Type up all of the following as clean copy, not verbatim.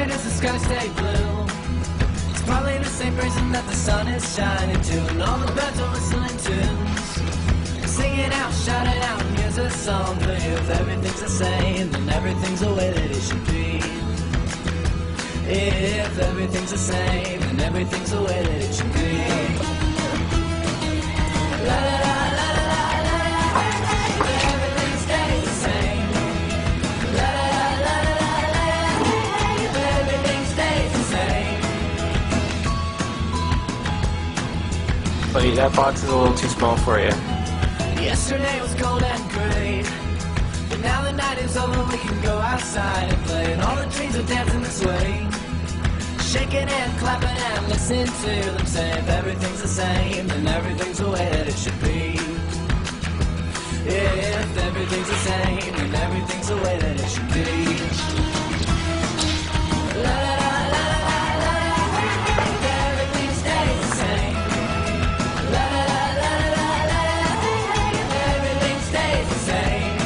why does the sky stay blue? It's probably the same reason that the sun is shining too, and all the birds are whistling tunes. Sing it out, shout it out, and here's a song for you. If everything's the same, then everything's the way that it should be. If everything's the same, then everything's the way that it should be. La la la la la la la, everything stays the same. La la la la la la, everything stays the same. Buddy, that box is a little too small for you. Yesterday was cold and gray, but now the night is over, we can go outside and play. And all the trees are dancing this way, shaking and clapping and listen to them say, if everything's the same, then everything's the way that it should be. If everything's the same, then everything's the way that it should be. La la la la la la, everything stays the same. La la la la la la, everything stays the same.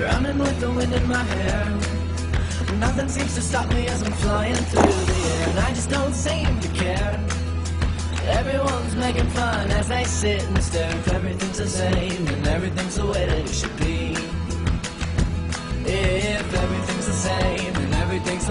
Running with the wind in my hair, nothing seems to stop me as I'm flying through the air, and I just don't seem to care. Everyone's making fun as they sit and stare. If everything's the same, then everything's the way that it should be. If everything's the same, then everything's